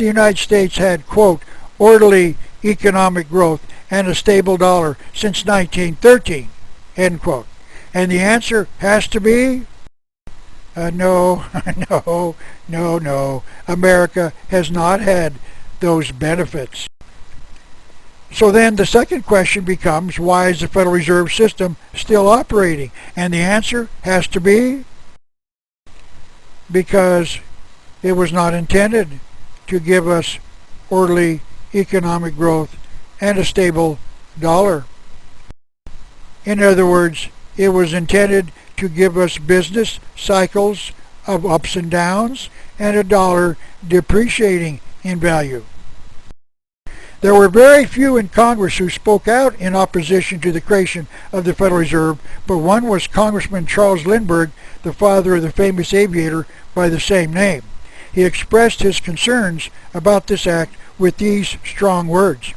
the United States had, quote, orderly economic growth and a stable dollar since 1913, end quote. And the answer has to be no, no. America has not had those benefits. So then the second question becomes, why is the Federal Reserve System still operating? And the answer has to be because it was not intended to give us orderly economic growth and a stable dollar. In other words, it was intended to give us business cycles of ups and downs and a dollar depreciating in value. There were very few in Congress who spoke out in opposition to the creation of the Federal Reserve, but one was Congressman Charles Lindbergh, the father of the famous aviator by the same name. He expressed his concerns about this act with these strong words.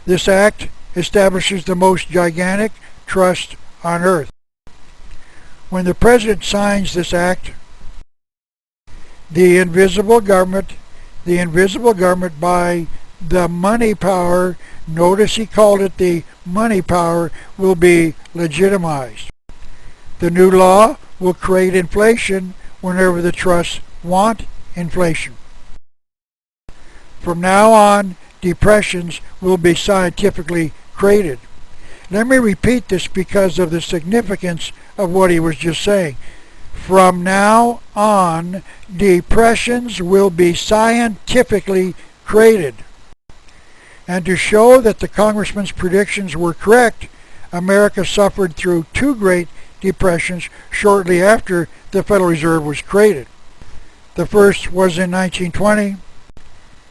This act establishes the most gigantic trust on earth. When the president signs this act, the invisible government by the money power, notice he called it the money power, will be legitimized. The new law will create inflation whenever the trusts want inflation. From now on, depressions will be scientifically created. Let me repeat this because of the significance of what he was just saying. From now on, depressions will be scientifically created. And to show that the congressman's predictions were correct, America suffered through two great depressions shortly after the Federal Reserve was created. The first was in 1920,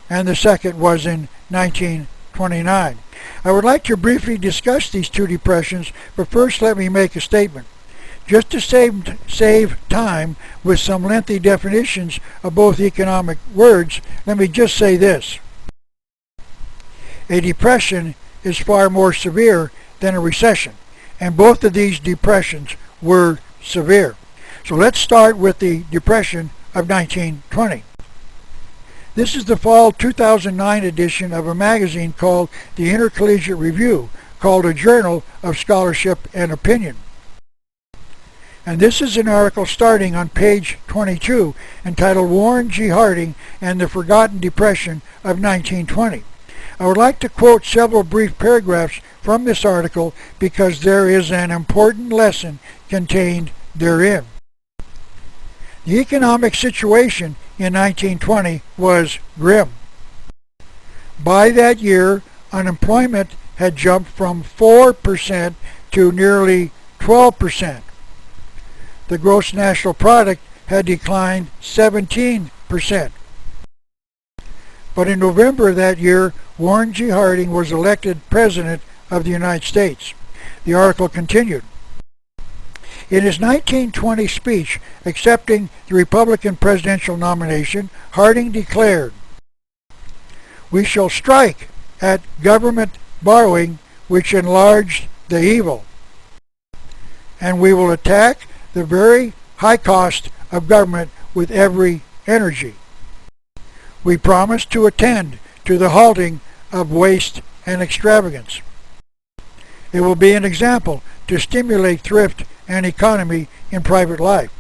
and the second was in 1929. I would like to briefly discuss these two depressions, but first let me make a statement. Just to save time with some lengthy definitions of both economic words, let me just say this. A depression is far more severe than a recession, and both of these depressions were severe. So let's start with the depression of 1920. This is the fall 2009 edition of a magazine called the Intercollegiate Review, called a Journal of Scholarship and Opinion. And this is an article starting on page 22 entitled Warren G. Harding and the Forgotten Depression of 1920. I would like to quote several brief paragraphs from this article because there is an important lesson contained therein. The economic situation in 1920 was grim. By that year, unemployment had jumped from 4% to nearly 12%. The gross national product had declined 17%. But in November of that year, Warren G. Harding was elected President of the United States. The article continued. In his 1920 speech accepting the Republican presidential nomination, Harding declared, "We shall strike at government borrowing which enlarged the evil, and we will attack the very high cost of government with every energy. We promise to attend to the halting of waste and extravagance. It will be an example to stimulate thrift and economy in private life."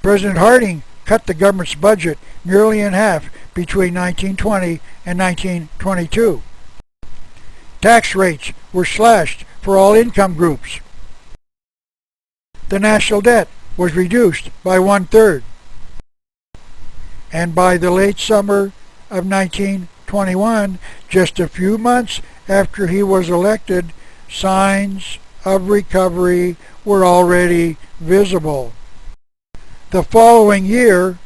President Harding cut the government's budget nearly in half between 1920 and 1922. Tax rates were slashed for all income groups. The national debt was reduced by 1/3. And by the late summer of 1921, just a few months after he was elected, signs of recovery were already visible. The following year,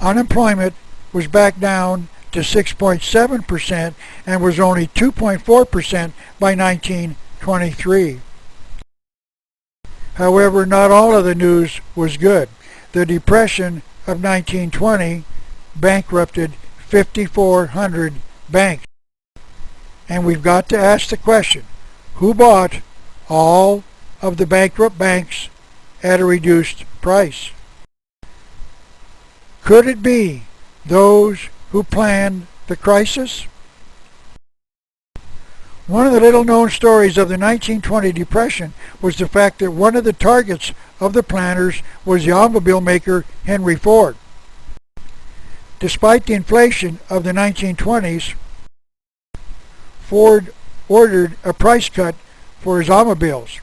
unemployment was back down to 6.7% and was only 2.4% by 1923. However, not all of the news was good. The Depression of 1920 bankrupted 5,400 banks. And we've got to ask the question, who bought all of the bankrupt banks at a reduced price? Could it be those who planned the crisis? One of the little-known stories of the 1920 Depression was the fact that one of the targets of the planners was the automobile maker Henry Ford. Despite the inflation of the 1920s, Ford ordered a price cut for his automobiles.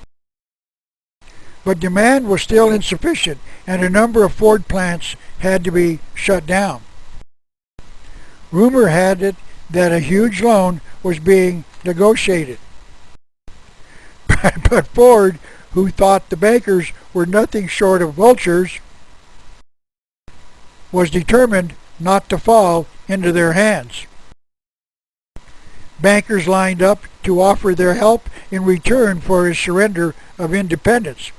But demand was still insufficient, and a number of Ford plants had to be shut down. Rumor had it that a huge loan was being negotiated. But Ford, who thought the bankers were nothing short of vultures, was determined not to fall into their hands. Bankers lined up to offer their help in return for his surrender of independence.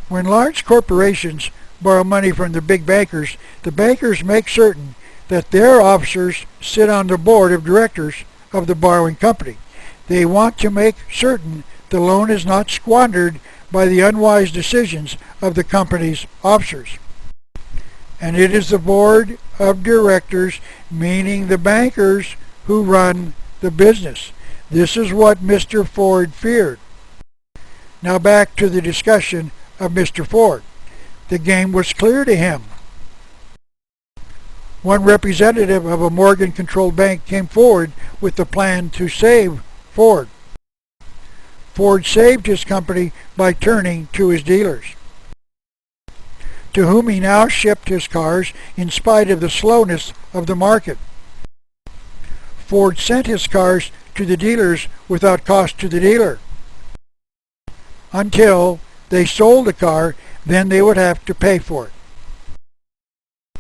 When large corporations borrow money from the big bankers, the bankers make certain that their officers sit on the board of directors of the borrowing company. They want to make certain the loan is not squandered by the unwise decisions of the company's officers. And it is the board of directors, meaning the bankers, who run the business. This is what Mr. Ford feared. Now back to the discussion of Mr. Ford. The game was clear to him. One representative of a Morgan-controlled bank came forward with the plan to save Ford. Ford saved his company by turning to his dealers, to whom he now shipped his cars in spite of the slowness of the market. Ford sent his cars to the dealers without cost to the dealer. Until they sold the car, then they would have to pay for it.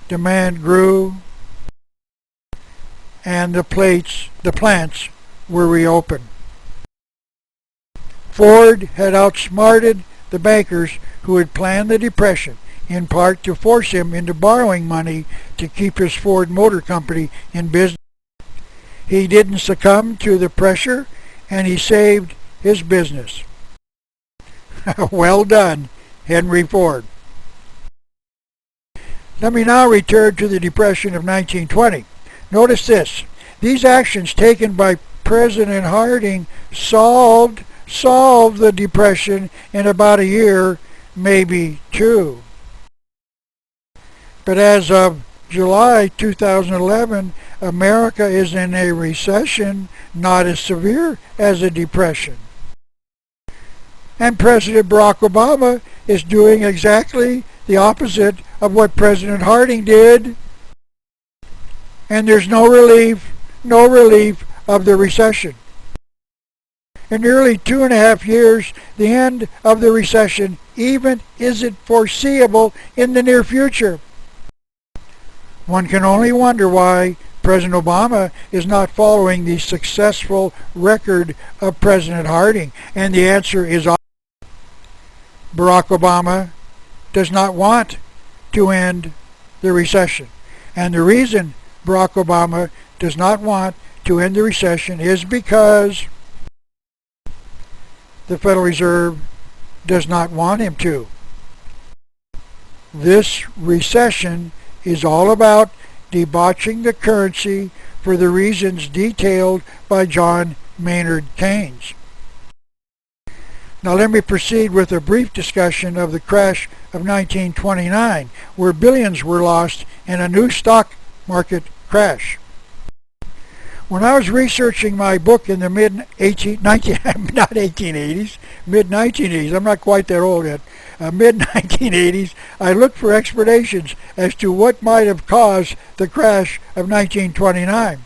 Demand grew, and the plants were reopened. Ford had outsmarted the bankers who had planned the Depression, in part to force him into borrowing money to keep his Ford Motor Company in business. He didn't succumb to the pressure, and he saved his business. Well done, Henry Ford. Let me now return to the Depression of 1920. Notice this. These actions taken by President Harding solved the Depression in about a year, maybe two. But as of July 2011, America is in a recession not as severe as a depression. And President Barack Obama is doing exactly the opposite of what President Harding did. And there's no relief of the recession. In nearly 2.5 years, the end of the recession even isn't foreseeable in the near future. One can only wonder why President Obama is not following the successful record of President Harding, and the answer is Barack Obama does not want to end the recession. And the reason Barack Obama does not want to end the recession is because the Federal Reserve does not want him to. This recession is all about debauching the currency for the reasons detailed by John Maynard Keynes. Now let me proceed with a brief discussion of the crash of 1929, where billions were lost in a new stock market crash. When I was researching my book in the mid-1980s, I'm not quite that old yet, mid-1980s, I looked for explanations as to what might have caused the crash of 1929.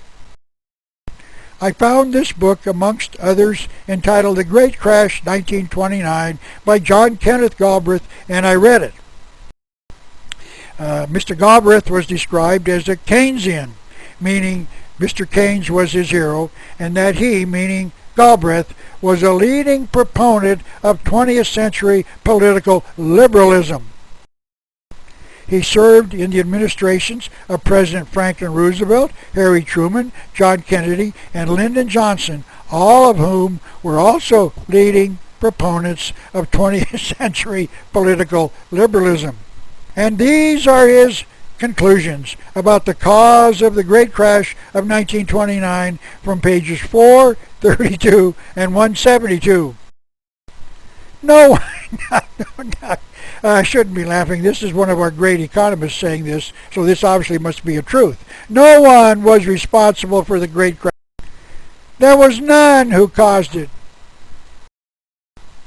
I found this book, amongst others, entitled The Great Crash 1929 by John Kenneth Galbraith, and I read it. Mr. Galbraith was described as a Keynesian, meaning Mr. Keynes was his hero, and that he, meaning Galbraith, was a leading proponent of 20th century political liberalism. He served in the administrations of President Franklin Roosevelt, Harry Truman, John Kennedy, and Lyndon Johnson, all of whom were also leading proponents of 20th century political liberalism. And these are his conclusions about the cause of the Great Crash of 1929 from pages 432 and 172. No, I shouldn't be laughing. This is one of our great economists saying this, so this obviously must be a truth. No one was responsible for the Great Crash. There was none who caused it.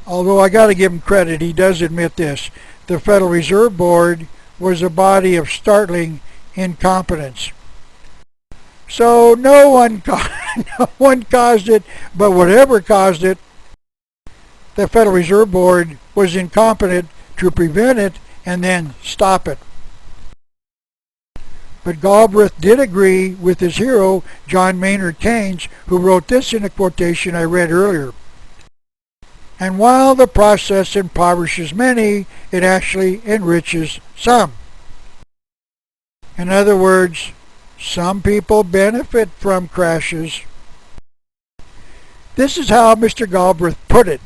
Although I got to give him credit, he does admit this. The Federal Reserve Board was a body of startling incompetence. So no one caused it, but whatever caused it, the Federal Reserve Board was incompetent to prevent it and then stop it. But Galbraith did agree with his hero, John Maynard Keynes, who wrote this in a quotation I read earlier. And while the process impoverishes many, it actually enriches some. In other words, some people benefit from crashes. This is how Mr. Galbraith put it.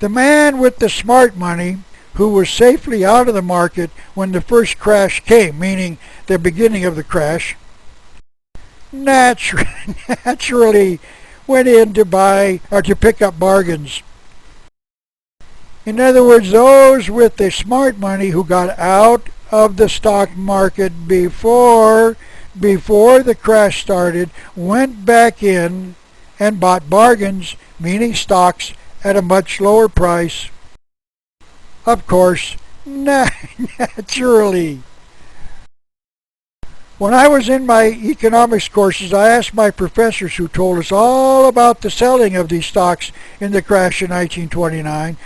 The man with the smart money, who was safely out of the market when the first crash came, meaning the beginning of the crash, naturally went in to buy or to pick up bargains. In other words, those with the smart money who got out of the stock market before the crash started went back in and bought bargains, meaning stocks at a much lower price. Of course, naturally. When I was in my economics courses, I asked my professors who told us all about the selling of these stocks in the crash in 1929,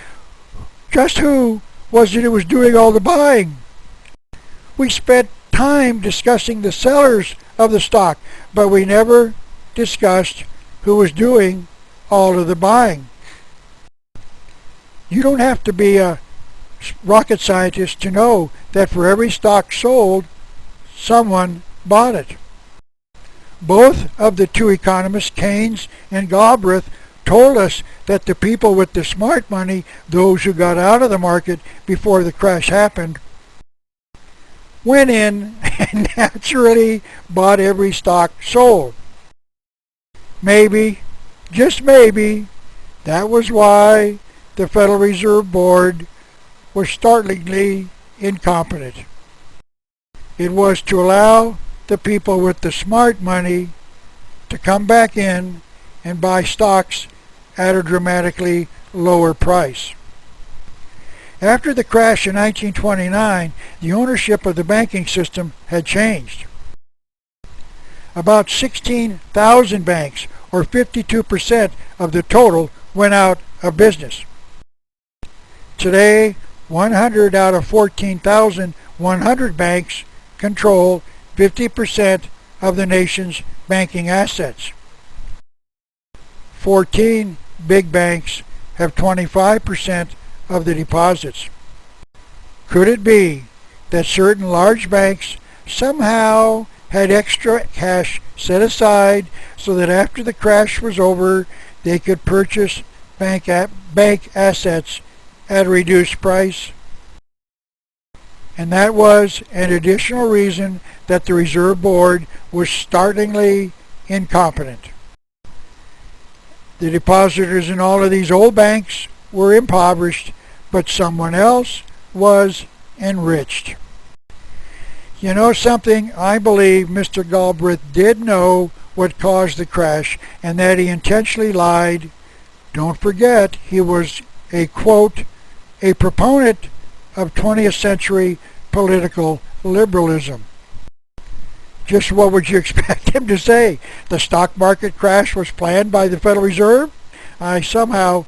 just who was it who was doing all the buying? We spent time discussing the sellers of the stock, but we never discussed who was doing all of the buying. You don't have to be a rocket scientist to know that for every stock sold, someone bought it. Both of the two economists, Keynes and Galbraith, told us that the people with the smart money, those who got out of the market before the crash happened, went in and naturally bought every stock sold. Maybe, just maybe, that was why the Federal Reserve Board was startlingly incompetent. It was to allow the people with the smart money to come back in and buy stocks at a dramatically lower price. After the crash in 1929, the ownership of the banking system had changed. About 16,000 banks, or 52% of the total, went out of business. Today, 100 out of 14,100 banks control 50% of the nation's banking assets. 14 big banks have 25% of the deposits. Could it be that certain large banks somehow had extra cash set aside so that after the crash was over they could purchase bank assets at a reduced price? And that was an additional reason that the Reserve Board was startlingly incompetent. The depositors in all of these old banks were impoverished, but someone else was enriched. You know something? I believe Mr. Galbraith did know what caused the crash and that he intentionally lied. Don't forget, he was a, quote, a proponent of 20th century political liberalism. Just what would you expect him to say? The stock market crash was planned by the Federal Reserve? I somehow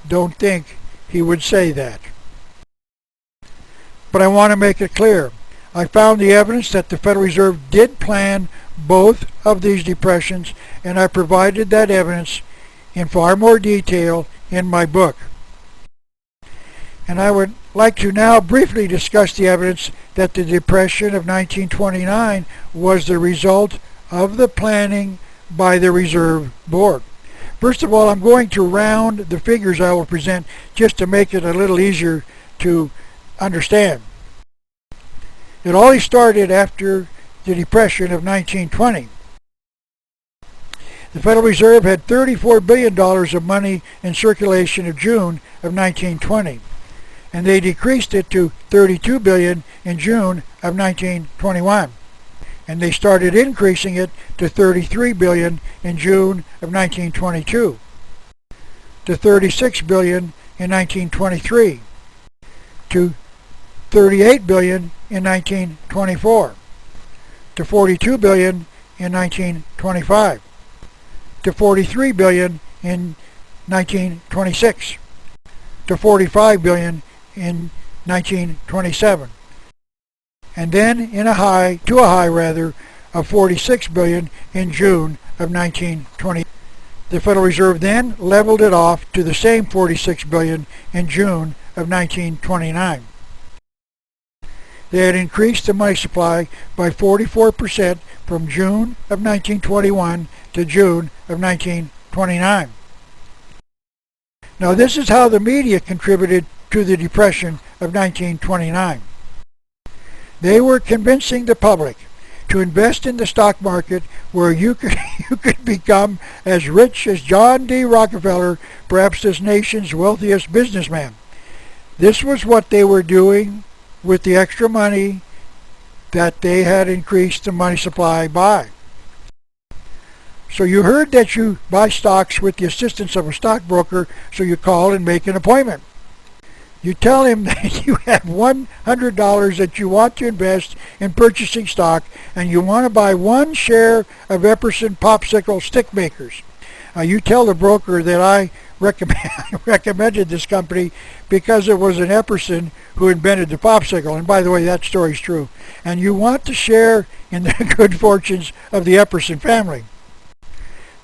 don't think he would say that. But I want to make it clear. I found the evidence that the Federal Reserve did plan both of these depressions, and I provided that evidence in far more detail in my book. And I would like to now briefly discuss the evidence that the Depression of 1929 was the result of the planning by the Reserve Board. First of all, I'm going to round the figures I will present just to make it a little easier to understand. It all started after the Depression of 1920. The Federal Reserve had $34 billion of money in circulation in June of 1920, and they decreased it to $32 billion in June of 1921, and they started increasing it to $33 billion in June of 1922, to $36 billion in 1923, to $38 billion in 1924, to $42 billion in 1925, to $43 billion in 1926, to $45 billion in 1927, and then to a high of $46 billion in June of 1920. The Federal Reserve then leveled it off to the same $46 billion in June of 1929. They had increased the money supply by 44% from June of 1921 to June of 1929. Now this is how the media contributed to the Depression of 1929. They were convincing the public to invest in the stock market where you could become as rich as John D. Rockefeller, perhaps this nation's wealthiest businessman. This was what they were doing with the extra money that they had increased the money supply by. So you heard that you buy stocks with the assistance of a stockbroker, so you call and make an appointment. You tell him that you have $100 that you want to invest in purchasing stock, and you want to buy one share of Epperson popsicle stick makers. You tell the broker that I recommended this company because it was an Epperson who invented the popsicle. And by the way, that story's true. And you want to share in the good fortunes of the Epperson family.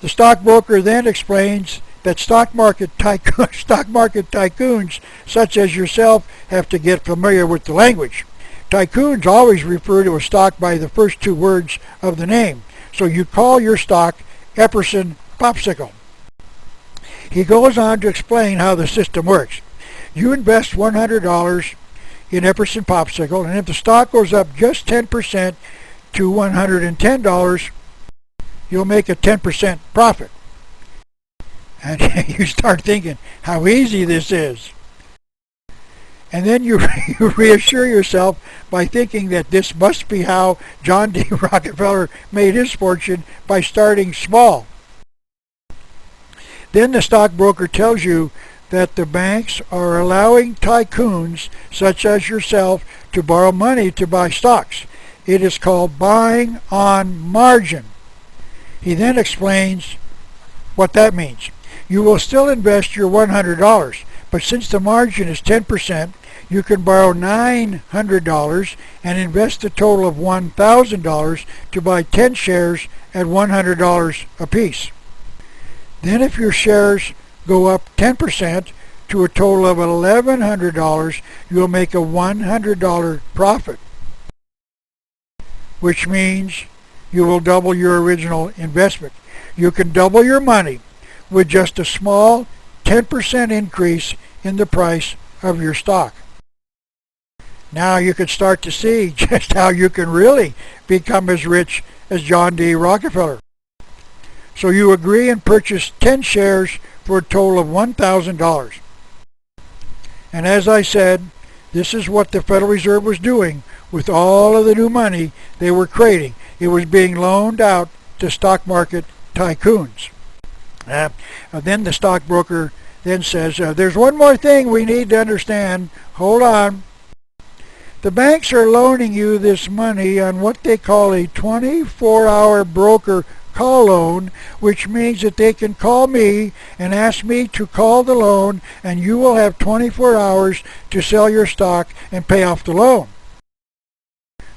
The stockbroker then explains that stock market tycoons such as yourself have to get familiar with the language. Tycoons always refer to a stock by the first two words of the name. So you call your stock Epperson Popsicle. He goes on to explain how the system works. You invest $100 in Epperson Popsicle, and if the stock goes up just 10% to $110, you'll make a 10% profit. And you start thinking how easy this is. And then you reassure yourself by thinking that this must be how John D. Rockefeller made his fortune, by starting small. Then the stockbroker tells you that the banks are allowing tycoons such as yourself to borrow money to buy stocks. It is called buying on margin. He then explains what that means. You will still invest your $100, but since the margin is 10%, you can borrow $900 and invest a total of $1,000 to buy 10 shares at $100 apiece. Then if your shares go up 10% to a total of $1,100, you'll make a $100 profit, which means you will double your original investment. You can double your money with just a small 10% increase in the price of your stock. Now you can start to see just how you can really become as rich as John D. Rockefeller. So you agree and purchase 10 shares for a total of $1,000. And as I said, this is what the Federal Reserve was doing with all of the new money they were creating. It was being loaned out to stock market tycoons. Then the stockbroker then says, there's one more thing we need to understand. Hold on. The banks are loaning you this money on what they call a 24-hour broker call loan, which means that they can call me and ask me to call the loan, and you will have 24 hours to sell your stock and pay off the loan.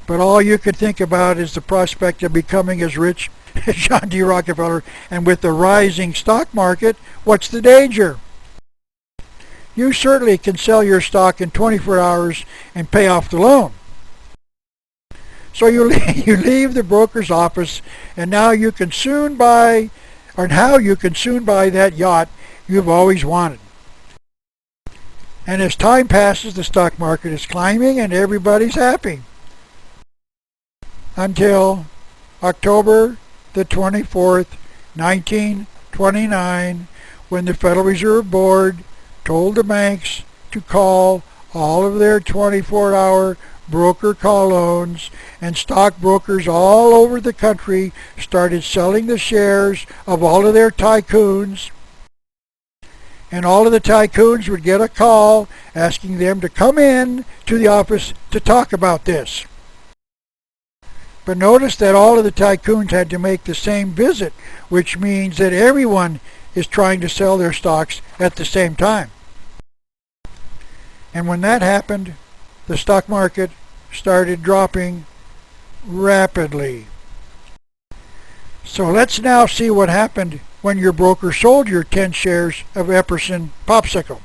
But all you can think about is the prospect of becoming as rich as John D. Rockefeller, and with the rising stock market, what's the danger? You certainly can sell your stock in 24 hours and pay off the loan. So you leave the broker's office, and now you can soon buy that yacht you've always wanted. And as time passes, the stock market is climbing and everybody's happy. until October the 24th, 1929, when the Federal Reserve Board told the banks to call all of their 24-hour broker call loans, and stockbrokers all over the country started selling the shares of all of their tycoons, and all of the tycoons would get a call asking them to come in to the office to talk about this. But notice that all of the tycoons had to make the same visit, which means that everyone is trying to sell their stocks at the same time. And when that happened, the stock market started dropping rapidly. So let's now see what happened when your broker sold your 10 shares of Epperson Popsicle.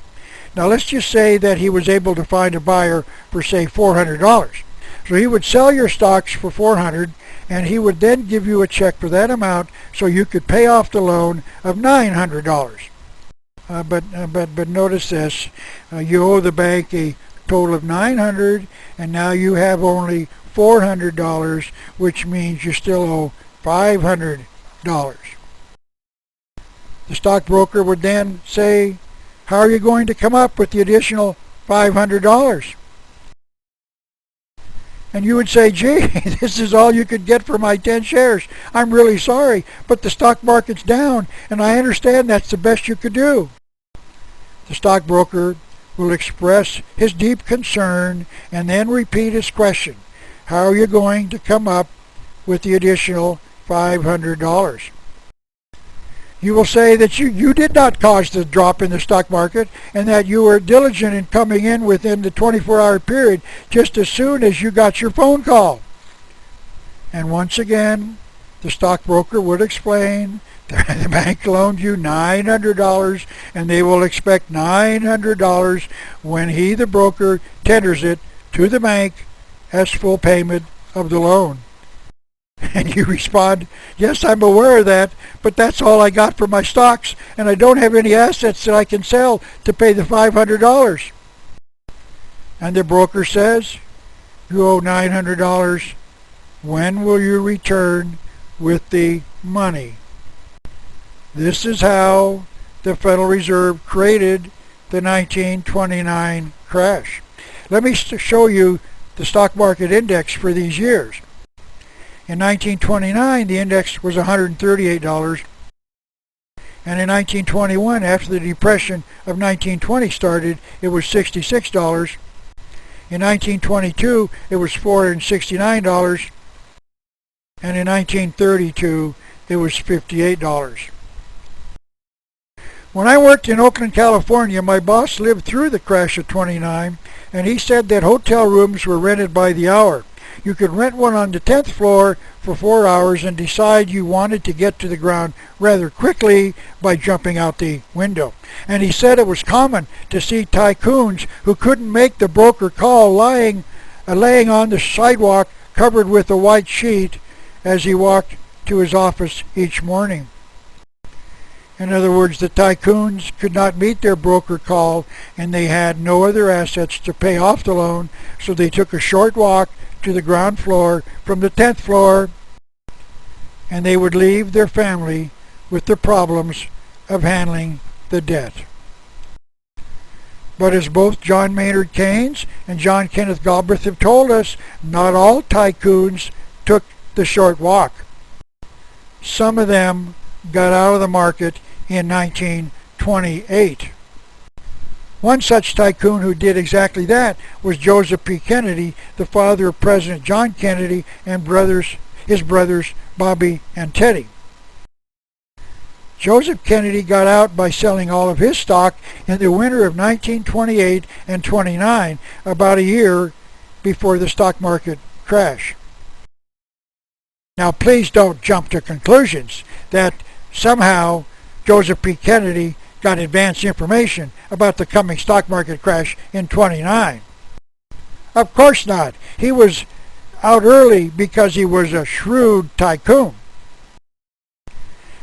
Now let's just say that he was able to find a buyer for, say, $400. So he would sell your stocks for $400, and he would then give you a check for that amount so you could pay off the loan of $900. But notice this, you owe the bank a total of $900, and now you have only $400, which means you still owe $500. The stockbroker would then say, how are you going to come up with the additional $500? And you would say, gee, this is all you could get for my 10 shares. I'm really sorry, but the stock market's down, and I understand that's the best you could do. The stockbroker will express his deep concern and then repeat his question. How are you going to come up with the additional $500? You will say that you did not cause the drop in the stock market, and that you were diligent in coming in within the 24-hour period just as soon as you got your phone call. And once again, the stockbroker would explain the bank loaned you $900, and they will expect $900 when he, the broker, tenders it to the bank as full payment of the loan. And you respond, yes, I'm aware of that, but that's all I got for my stocks, and I don't have any assets that I can sell to pay the $500. And the broker says, you owe $900. When will you return with the money? This is how the Federal Reserve created the 1929 crash. Let me show you the stock market index for these years. In 1929, the index was $138, and in 1921, after the Depression of 1920 started, it was $66. In 1922, it was $469, and in 1932, it was $58. When I worked in Oakland, California, my boss lived through the crash of '29, and he said that hotel rooms were rented by the hour. You could rent one on the 10th floor for 4 hours and decide you wanted to get to the ground rather quickly by jumping out the window. And he said it was common to see tycoons who couldn't make the broker call laying on the sidewalk covered with a white sheet as he walked to his office each morning. In other words, the tycoons could not meet their broker call, and they had no other assets to pay off the loan, so they took a short walk to the ground floor from the 10th floor, and they would leave their family with the problems of handling the debt. But as both John Maynard Keynes and John Kenneth Galbraith have told us, not all tycoons took the short walk. Some of them got out of the market in 1928. One such tycoon who did exactly that was Joseph P. Kennedy, the father of President John Kennedy, and his brothers Bobby and Teddy. Joseph Kennedy got out by selling all of his stock in the winter of 1928 and 29, about a year before the stock market crash. Now please don't jump to conclusions that somehow Joseph P. Kennedy got advance information about the coming stock market crash in '29. Of course not. He was out early because he was a shrewd tycoon.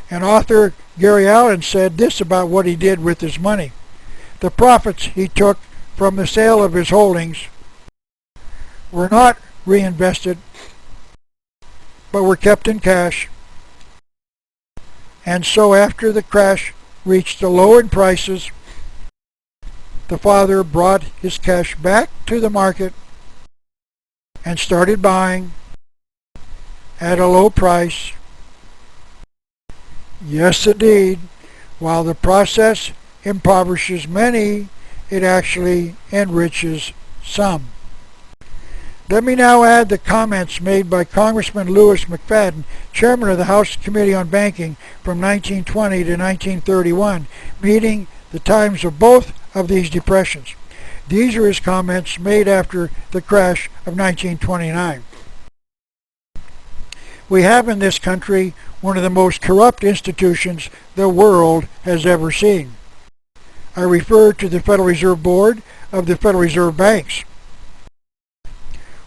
And author Gary Allen said this about what he did with his money. The profits he took from the sale of his holdings were not reinvested but were kept in cash. And so after the crash reached the low in prices, the father brought his cash back to the market and started buying at a low price. Yes, indeed. While the process impoverishes many, it actually enriches some. Let me now add the comments made by Congressman Lewis McFadden, chairman of the House Committee on Banking from 1920 to 1931, meeting the times of both of these depressions. These are his comments made after the crash of 1929. We have in this country one of the most corrupt institutions the world has ever seen. I refer to the Federal Reserve Board of the Federal Reserve Banks.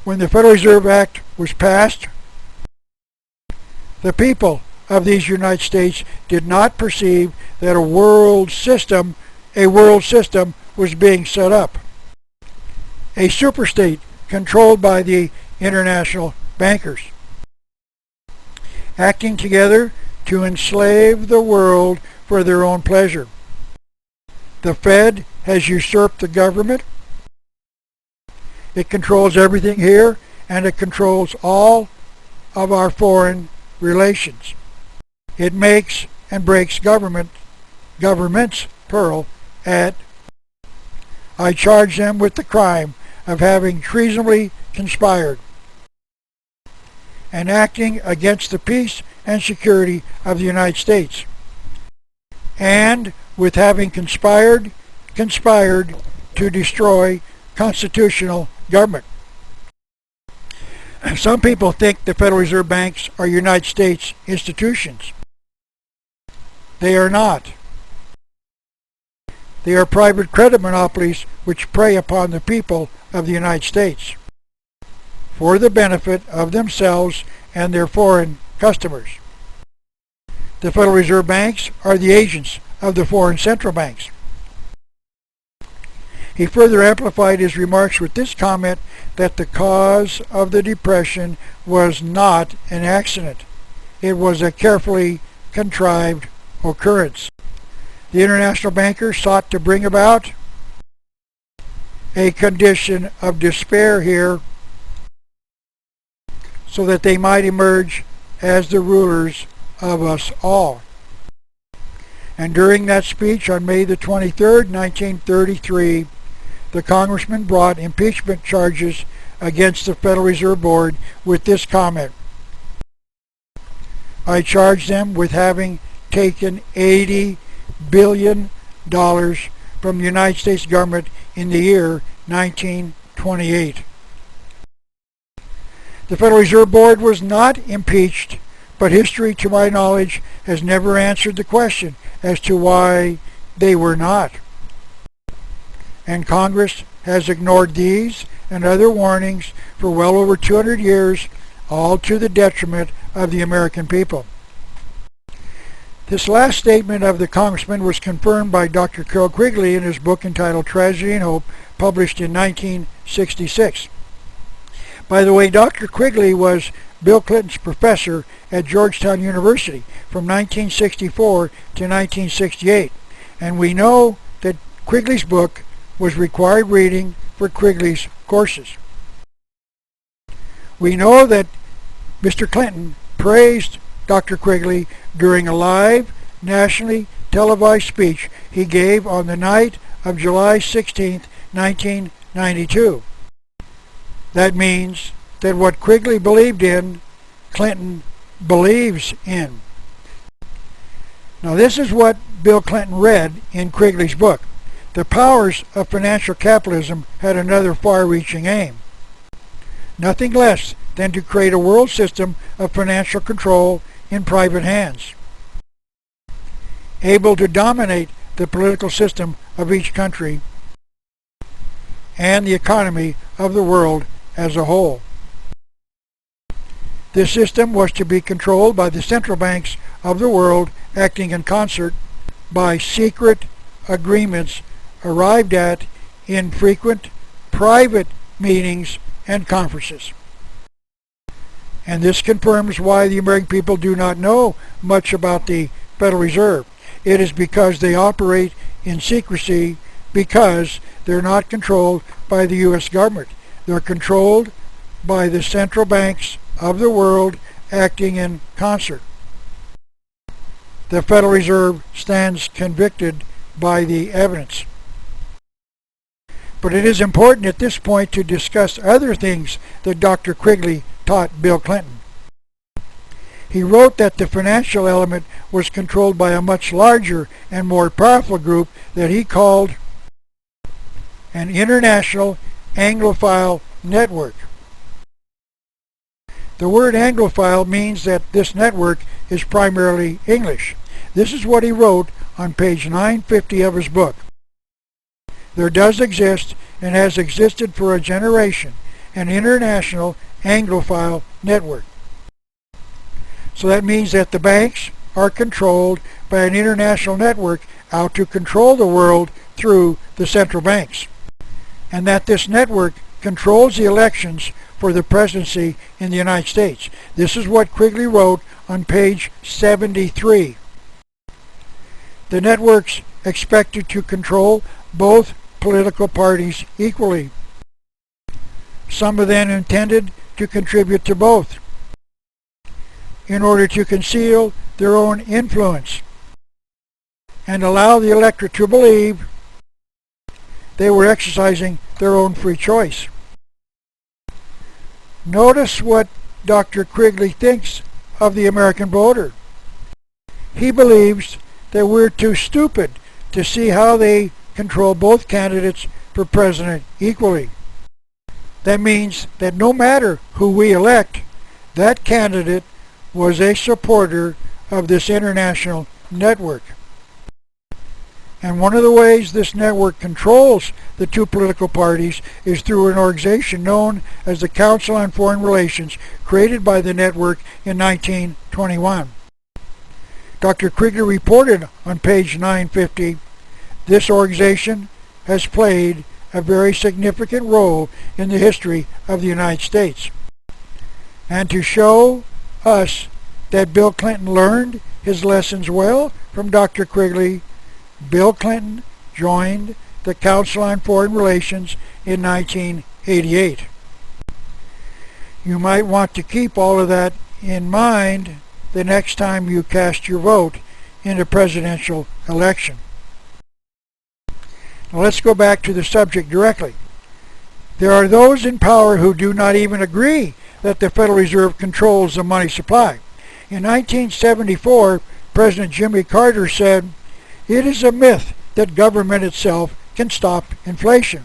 When the Federal Reserve Act was passed, the people of these United States did not perceive that a world system was being set up. A superstate controlled by the international bankers, acting together to enslave the world for their own pleasure. The Fed has usurped the government. It controls everything here, and it controls all of our foreign relations. It makes and breaks governments plural at. I charge them with the crime of having treasonably conspired and acting against the peace and security of the United States, and with having conspired to destroy constitutional government. Some people think the Federal Reserve Banks are United States institutions. They are not. They are private credit monopolies which prey upon the people of the United States for the benefit of themselves and their foreign customers. The Federal Reserve Banks are the agents of the foreign central banks. He further amplified his remarks with this comment that the cause of the depression was not an accident. It was a carefully contrived occurrence. The international bankers sought to bring about a condition of despair here so that they might emerge as the rulers of us all. And during that speech on May the 23rd, 1933, the congressman brought impeachment charges against the Federal Reserve Board with this comment: I charge them with having taken $80 billion from the United States government in the year 1928. The Federal Reserve Board was not impeached, but history, to my knowledge, has never answered the question as to why they were not. And Congress has ignored these and other warnings for well over 200 years, all to the detriment of the American people. This last statement of the congressman was confirmed by Dr. Carroll Quigley in his book entitled Tragedy and Hope, published in 1966. By the way, Dr. Quigley was Bill Clinton's professor at Georgetown University from 1964 to 1968, and we know that Quigley's book was required reading for Quigley's courses. We know that Mr. Clinton praised Dr. Quigley during a live, nationally televised speech he gave on the night of July 16, 1992. That means that what Quigley believed in, Clinton believes in. Now this is what Bill Clinton read in Quigley's book. The powers of financial capitalism had another far-reaching aim. Nothing less than to create a world system of financial control in private hands, able to dominate the political system of each country and the economy of the world as a whole. This system was to be controlled by the central banks of the world, acting in concert by secret agreements arrived at in frequent private meetings and conferences. And this confirms why the American people do not know much about the Federal Reserve. It is because they operate in secrecy, because they're not controlled by the U.S. government. They're controlled by the central banks of the world acting in concert. The Federal Reserve stands convicted by the evidence. But it is important at this point to discuss other things that Dr. Quigley taught Bill Clinton. He wrote that the financial element was controlled by a much larger and more powerful group that he called an international Anglophile network. The word Anglophile means that this network is primarily English. This is what he wrote on page 950 of his book. There does exist, and has existed for a generation, an international Anglophile network. So that means that the banks are controlled by an international network out to control the world through the central banks. And that this network controls the elections for the presidency in the United States. This is what Quigley wrote on page 73. The network's expected to control both political parties equally. Some of them intended to contribute to both in order to conceal their own influence and allow the electorate to believe they were exercising their own free choice. Notice what Dr. Quigley thinks of the American voter. He believes that we're too stupid to see how they control both candidates for president equally. That means that no matter who we elect, that candidate was a supporter of this international network. And one of the ways this network controls the two political parties is through an organization known as the Council on Foreign Relations, created by the network in 1921. Dr. Krieger reported on page 950, this organization has played a very significant role in the history of the United States. And to show us that Bill Clinton learned his lessons well from Dr. Quigley, Bill Clinton joined the Council on Foreign Relations in 1988. You might want to keep all of that in mind the next time you cast your vote in a presidential election. Now let's go back to the subject directly. There are those in power who do not even agree that the Federal Reserve controls the money supply. In 1974, President Jimmy Carter said, "It is a myth that government itself can stop inflation."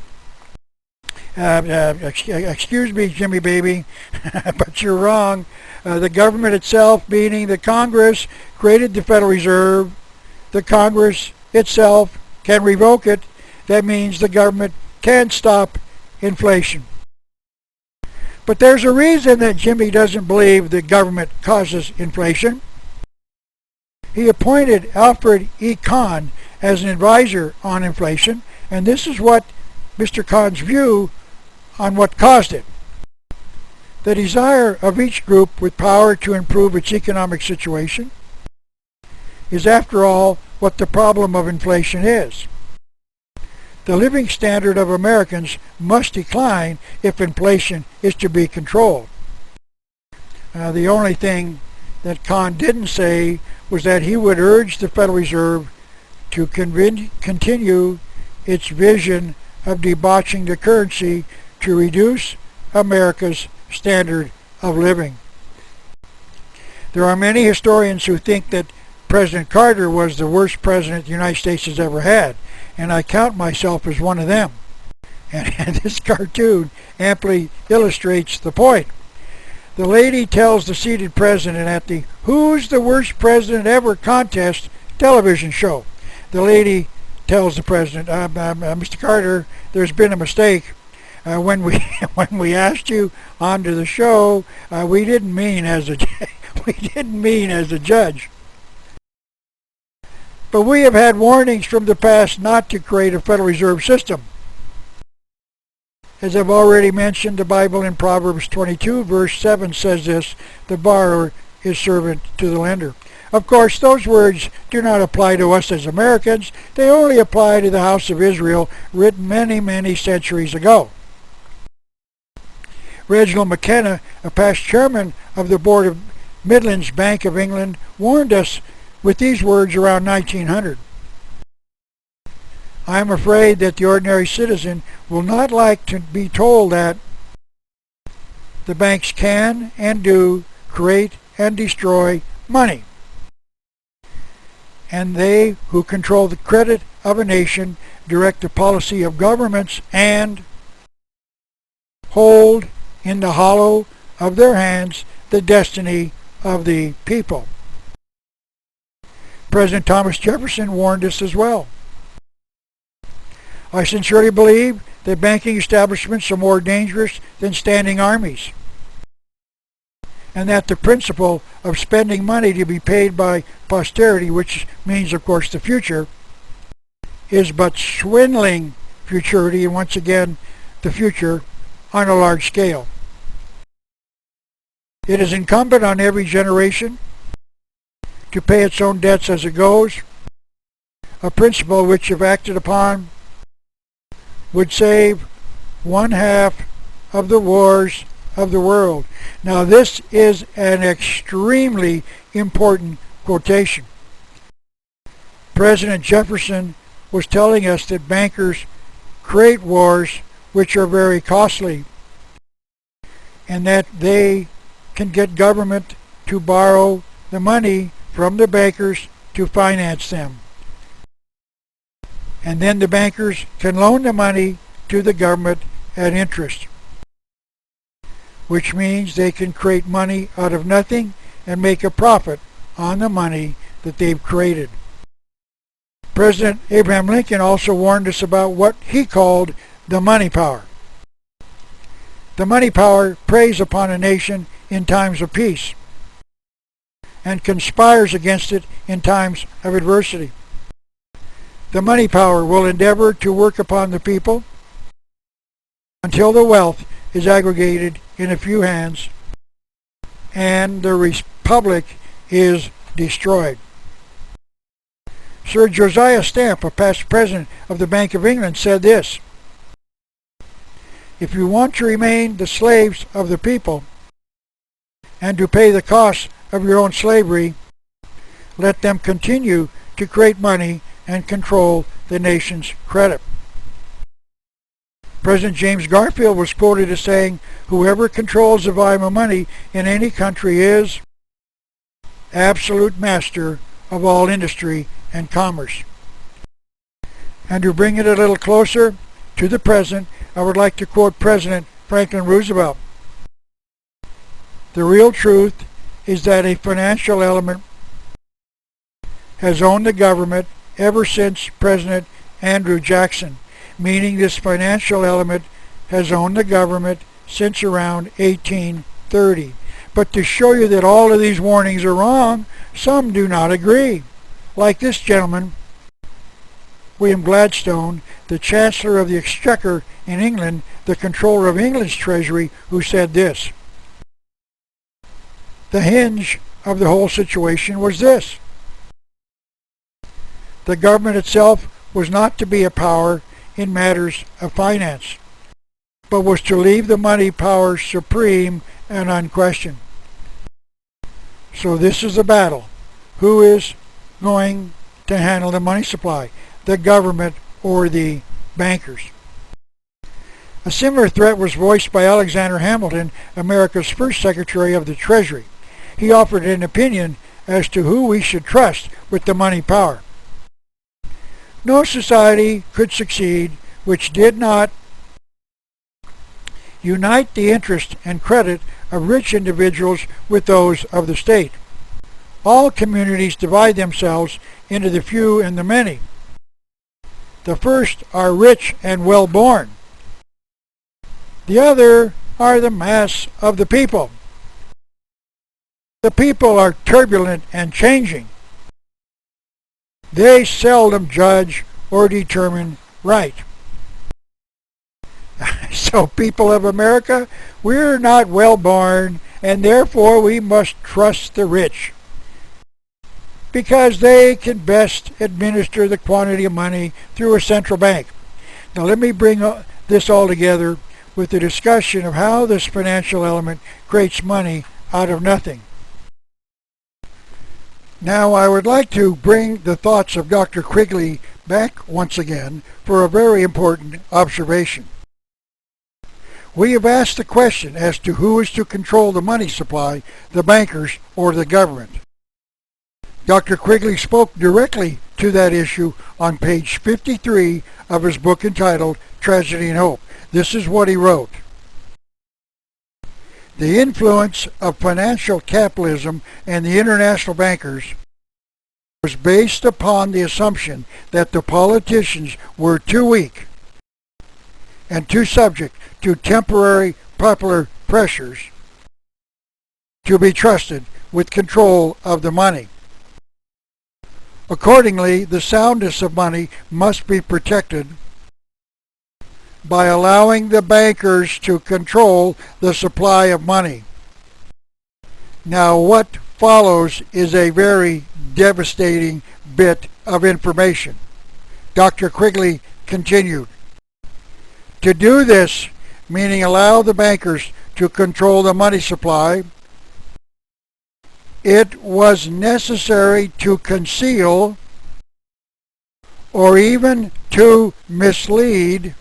Excuse me, Jimmy baby, but you're wrong. The government itself, meaning the Congress, created the Federal Reserve. The Congress itself can revoke it. That means the government can stop inflation. But there's a reason that Jimmy doesn't believe the government causes inflation. He appointed Alfred E. Kahn as an advisor on inflation, and this is what Mr. Kahn's view on what caused it. The desire of each group with power to improve its economic situation is, after all, what the problem of inflation is. The living standard of Americans must decline if inflation is to be controlled. The only thing that Kahn didn't say was that he would urge the Federal Reserve to continue its vision of debauching the currency to reduce America's standard of living. There are many historians who think that President Carter was the worst president the United States has ever had, and I count myself as one of them. And this cartoon amply illustrates the point. The lady tells the seated president at the "Who's the Worst President Ever" contest television show. The lady tells the president, Mr. Carter, there's been a mistake. When we asked you onto the show, we didn't mean as a judge. But we have had warnings from the past not to create a Federal Reserve system. As I've already mentioned, the Bible in Proverbs 22 verse 7 says this: the borrower is servant to the lender. Of course, those words do not apply to us as Americans. They only apply to the house of Israel, written many, many centuries ago. Reginald McKenna, a past chairman of the Board of Midlands Bank of England, warned us with these words around 1900. I am afraid that the ordinary citizen will not like to be told that the banks can and do create and destroy money, and they who control the credit of a nation direct the policy of governments and hold in the hollow of their hands the destiny of the people. President Thomas Jefferson warned us as well. I sincerely believe that banking establishments are more dangerous than standing armies, and that the principle of spending money to be paid by posterity, which means, of course, the future, is but swindling futurity, and once again, the future on a large scale. It is incumbent on every generation to pay its own debts as it goes, a principle which, if acted upon, would save one half of the wars of the world. Now, this is an extremely important quotation. President Jefferson was telling us that bankers create wars which are very costly, and that they can get government to borrow the money from the bankers to finance them. And then the bankers can loan the money to the government at interest, which means they can create money out of nothing and make a profit on the money that they've created. President Abraham Lincoln also warned us about what he called the money power. The money power preys upon a nation in times of peace and conspires against it in times of adversity. The money power will endeavor to work upon the people until the wealth is aggregated in a few hands and the republic is destroyed. Sir Josiah Stamp, a past president of the Bank of England, said this: if you want to remain the slaves of the people and to pay the costs of your own slavery, let them continue to create money and control the nation's credit. President James Garfield was quoted as saying, whoever controls the volume of money in any country is absolute master of all industry and commerce. And to bring it a little closer to the present, I would like to quote President Franklin Roosevelt. The real truth is that a financial element has owned the government ever since President Andrew Jackson, meaning this financial element has owned the government since around 1830. But to show you that all of these warnings are wrong, some do not agree. Like this gentleman, William Gladstone, the Chancellor of the Exchequer in England, the controller of England's Treasury, who said this: the hinge of the whole situation was this: the government itself was not to be a power in matters of finance, but was to leave the money power supreme and unquestioned. So this is the battle. Who is going to handle the money supply? The government or the bankers? A similar threat was voiced by Alexander Hamilton, America's first Secretary of the Treasury. He offered an opinion as to who we should trust with the money power. No society could succeed which did not unite the interest and credit of rich individuals with those of the state. All communities divide themselves into the few and the many. The first are rich and well-born. The other are the mass of the people. The people are turbulent and changing. They seldom judge or determine right. So people of America, we're not well born, and therefore we must trust the rich, because they can best administer the quantity of money through a central bank. Now let me bring this all together with the discussion of how this financial element creates money out of nothing. Now I would like to bring the thoughts of Dr. Quigley back once again for a very important observation. We have asked the question as to who is to control the money supply, the bankers or the government. Dr. Quigley spoke directly to that issue on page 53 of his book entitled Tragedy and Hope. This is what he wrote. The influence of financial capitalism and the international bankers was based upon the assumption that the politicians were too weak and too subject to temporary popular pressures to be trusted with control of the money. Accordingly, the soundness of money must be protected by allowing the bankers to control the supply of money. Now, what follows is a very devastating bit of information. Dr. Quigley continued. To do this, meaning allow the bankers to control the money supply, it was necessary to conceal or even to mislead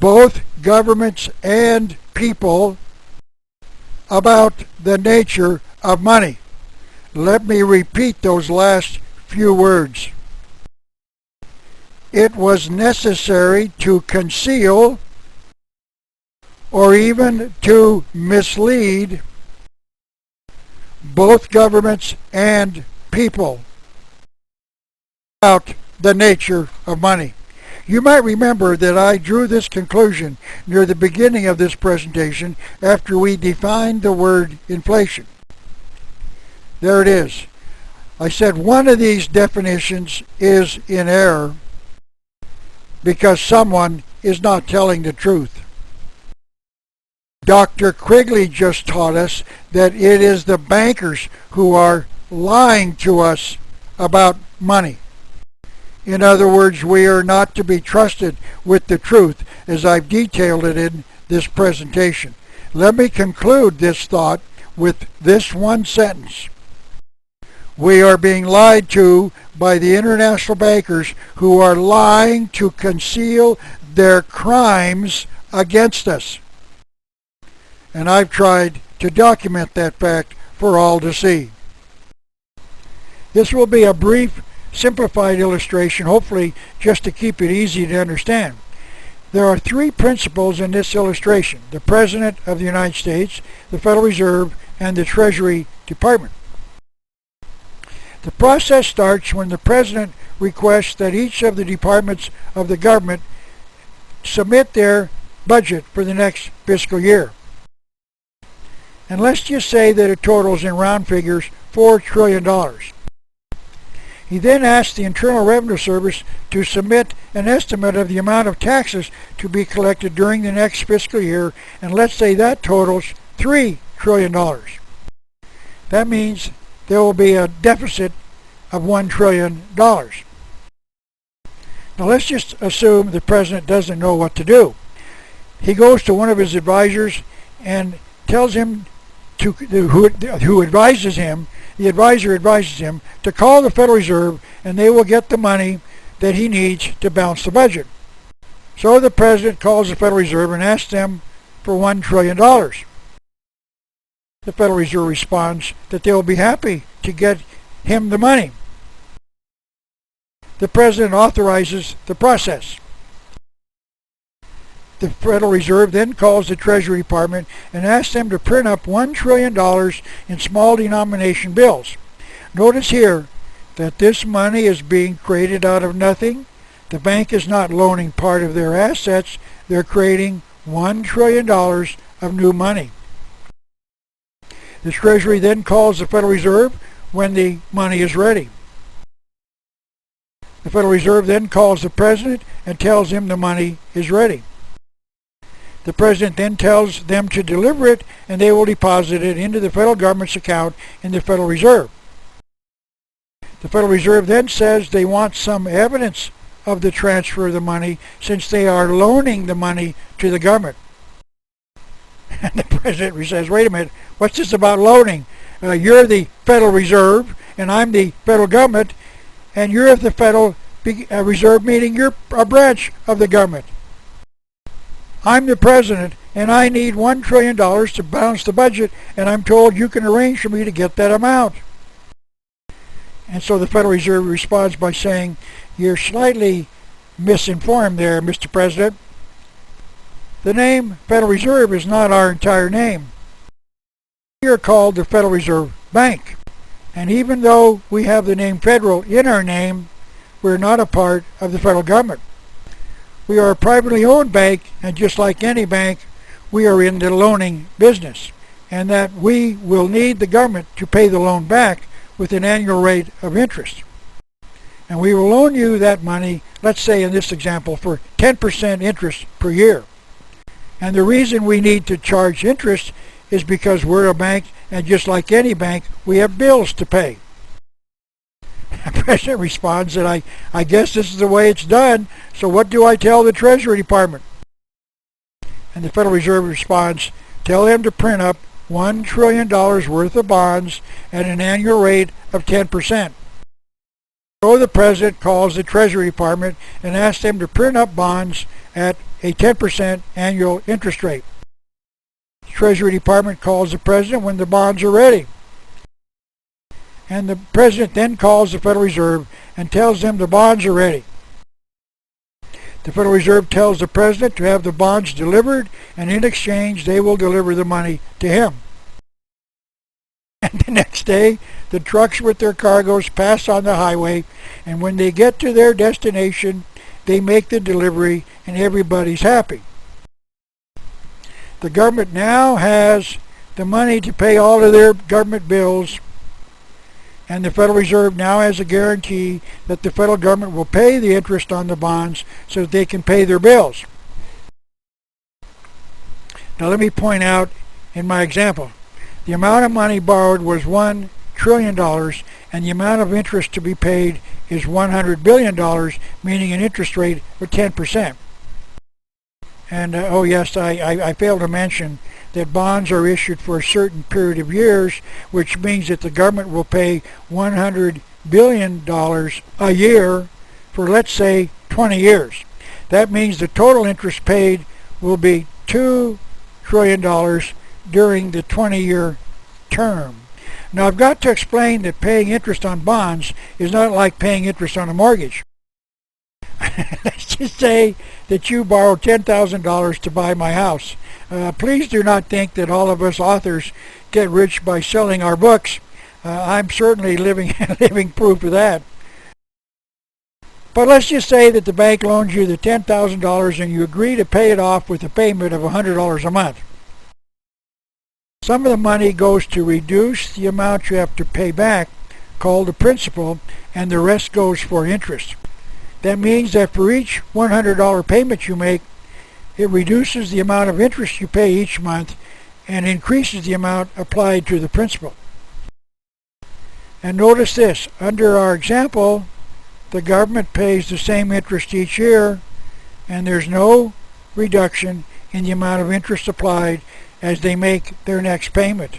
both governments and people about the nature of money. Let me repeat those last few words. It was necessary to conceal or even to mislead both governments and people about the nature of money. You might remember that I drew this conclusion near the beginning of this presentation after we defined the word inflation. There it is. I said one of these definitions is in error because someone is not telling the truth. Dr. Quigley just taught us that it is the bankers who are lying to us about money. In other words, we are not to be trusted with the truth, as I've detailed it in this presentation. Let me conclude this thought with this one sentence. We are being lied to by the international bankers who are lying to conceal their crimes against us. And I've tried to document that fact for all to see. This will be a brief, simplified illustration, hopefully just to keep it easy to understand. There are three principles in this illustration: the President of the United States, the Federal Reserve, and the Treasury Department. The process starts when the President requests that each of the departments of the government submit their budget for the next fiscal year. And let's just say that it totals in round figures $4 trillion. He then asks the Internal Revenue Service to submit an estimate of the amount of taxes to be collected during the next fiscal year, and let's say that totals $3 trillion. That means there will be a deficit of $1 trillion. Now let's just assume the President doesn't know what to do. He goes to one of his advisors and tells him who advises him, the advisor advises him to call the Federal Reserve, and they will get the money that he needs to balance the budget. So the President calls the Federal Reserve and asks them for $1 trillion. The Federal Reserve responds that they will be happy to get him the money. The President authorizes the process. The Federal Reserve then calls the Treasury Department and asks them to print up $1 trillion in small denomination bills. Notice here that this money is being created out of nothing. The bank is not loaning part of their assets. They're creating $1 trillion of new money. The Treasury then calls the Federal Reserve when the money is ready. The Federal Reserve then calls the President and tells him the money is ready. The president then tells them to deliver it, and they will deposit it into the federal government's account in the Federal Reserve. The Federal Reserve then says they want some evidence of the transfer of the money since they are loaning the money to the government. And the president says, wait a minute, what's this about loaning? You're the Federal Reserve, and I'm the federal government, and you're the Federal Reserve, meaning you're a branch of the government. I'm the president, and I need $1 trillion to balance the budget, and I'm told you can arrange for me to get that amount. And so the Federal Reserve responds by saying, you're slightly misinformed there, Mr. President. The name Federal Reserve is not our entire name. We are called the Federal Reserve Bank. And even though we have the name Federal in our name, we're not a part of the federal government. We are a privately owned bank, and just like any bank, we are in the loaning business, and that we will need the government to pay the loan back with an annual rate of interest. And we will loan you that money, let's say in this example, for 10% interest per year. And the reason we need to charge interest is because we're a bank, and just like any bank, we have bills to pay. The president responds that I guess this is the way it's done, so what do I tell the Treasury Department? And the Federal Reserve responds, tell them to print up $1 trillion worth of bonds at an annual rate of 10%. So the president calls the Treasury Department and asks them to print up bonds at a 10% annual interest rate. The Treasury Department calls the president when the bonds are ready. And the president then calls the Federal Reserve and tells them the bonds are ready. The Federal Reserve tells the president to have the bonds delivered, and in exchange they will deliver the money to him. And the next day, the trucks with their cargoes pass on the highway, and when they get to their destination, they make the delivery, and everybody's happy. The government now has the money to pay all of their government bills, and the Federal Reserve now has a guarantee that the federal government will pay the interest on the bonds so that they can pay their bills. Now let me point out in my example, the amount of money borrowed was $1 trillion, and the amount of interest to be paid is $100 billion, meaning an interest rate of 10%. And oh yes, I failed to mention that bonds are issued for a certain period of years, which means that the government will pay $100 billion a year for, let's say, 20 years. That means the total interest paid will be $2 trillion during the 20-year term. Now I've got to explain that paying interest on bonds is not like paying interest on a mortgage. Let's just say that you borrowed $10,000 to buy my house. Please do not think that all of us authors get rich by selling our books. I'm certainly living proof of that. But let's just say that the bank loans you the $10,000 and you agree to pay it off with a payment of $100 a month. Some of the money goes to reduce the amount you have to pay back, called the principal, and the rest goes for interest. That means that for each $100 payment you make, it reduces the amount of interest you pay each month and increases the amount applied to the principal. And notice this, under our example, the government pays the same interest each year, and there's no reduction in the amount of interest applied as they make their next payment.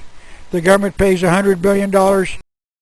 The government pays $100 billion